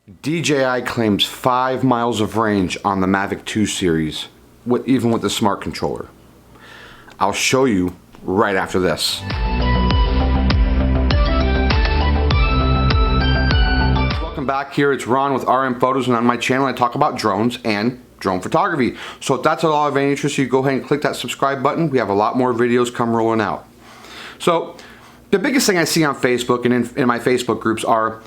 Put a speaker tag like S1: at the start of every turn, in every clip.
S1: DJI claims 5 miles of range on the Mavic 2 series, even with the smart controller. I'll show you right after this. Welcome back. Here it's Ron with RM Photos, and on my channel I talk about drones and drone photography. So if that's at all of any interest, you go ahead and click that subscribe button. We have a lot more videos come rolling out. So the biggest thing I see on Facebook and in my Facebook groups are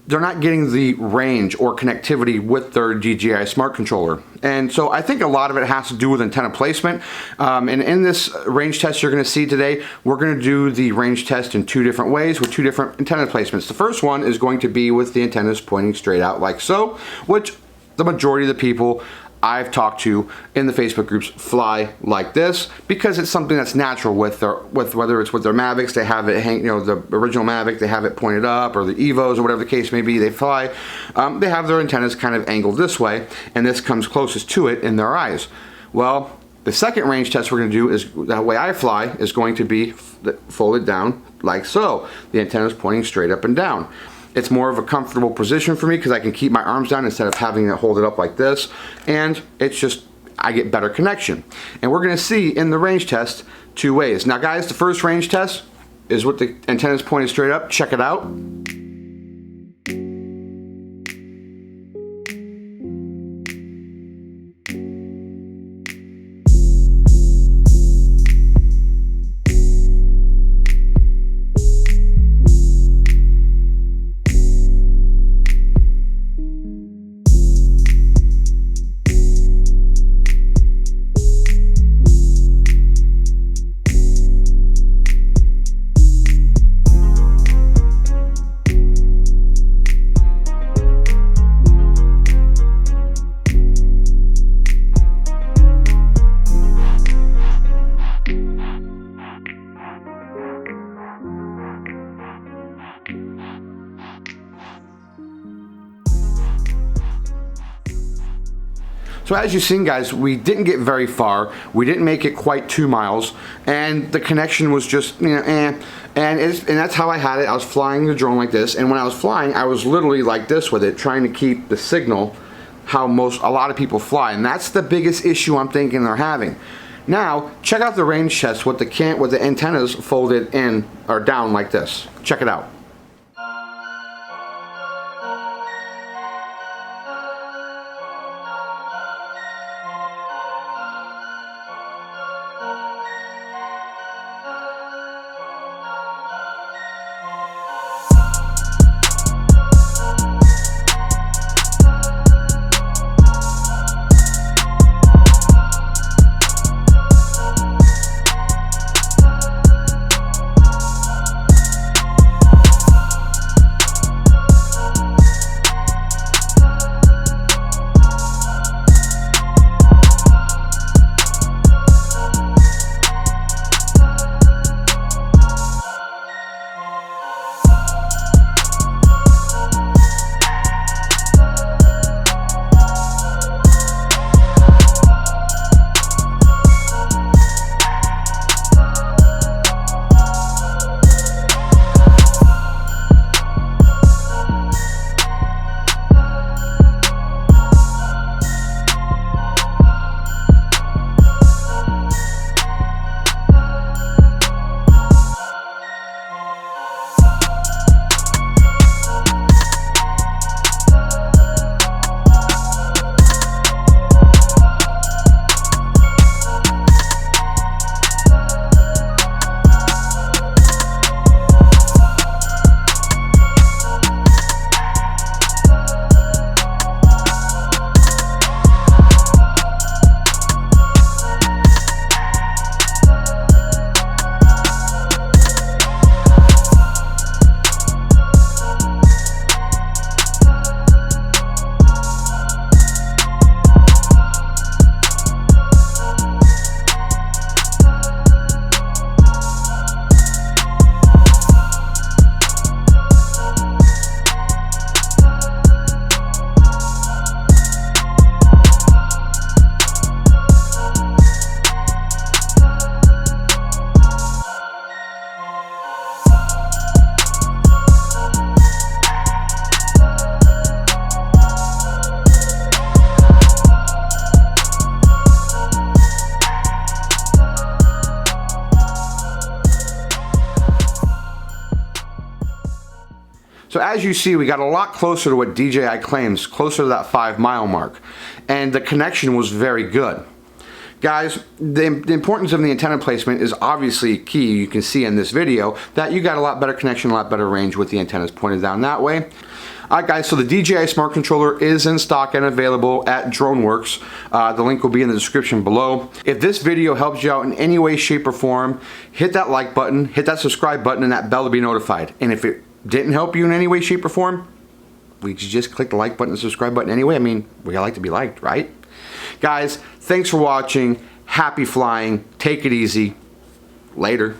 S1: they're not getting the range or connectivity with their DJI smart controller. And so I think a lot of it has to do with antenna placement. And in this range test you're gonna see today, we're gonna do the range test in 2 different ways with 2 different antenna placements. The first one is going to be with the antennas pointing straight out like so, which the majority of the people I've talked to in the Facebook groups fly like this because it's something that's natural with whether it's with their Mavics, they have it hang, the original Mavic, they have it pointed up, or the Evos, or whatever the case may be, they fly. They have their antennas kind of angled this way, and this comes closest to it in their eyes. Well, the second range test we're going to do is the way I fly is going to be folded down like so. The antenna is pointing straight up and down. It's more of a comfortable position for me because I can keep my arms down instead of having to hold it up like this, and it's just, I get better connection. And we're gonna see in the range test 2 ways. Now guys, the first range test is with the antennas pointed straight up. Check it out. So as you've seen guys, we didn't get very far, we didn't make it quite 2 miles, and the connection was just, and that's how I had it. I was flying the drone like this, and when I was flying, I was literally like this with it, trying to keep the signal how a lot of people fly, and that's the biggest issue I'm thinking they're having. Now, check out the range test with the antennas folded in or down like this. Check it out. So as you see, we got a lot closer to what DJI claims, closer to that 5-mile mark. And the connection was very good. Guys, the importance of the antenna placement is obviously key. You can see in this video that you got a lot better connection, a lot better range with the antennas pointed down that way. Alright guys, so the DJI Smart Controller is in stock and available at DroneWorks. The link will be in the description below. If this video helps you out in any way, shape, or form, hit that like button, hit that subscribe button, and that bell to be notified. And if it didn't help you in any way, shape, or form, we just click the like button and subscribe button anyway. I mean, we like to be liked, right? Guys, thanks for watching. Happy flying. Take it easy. Later.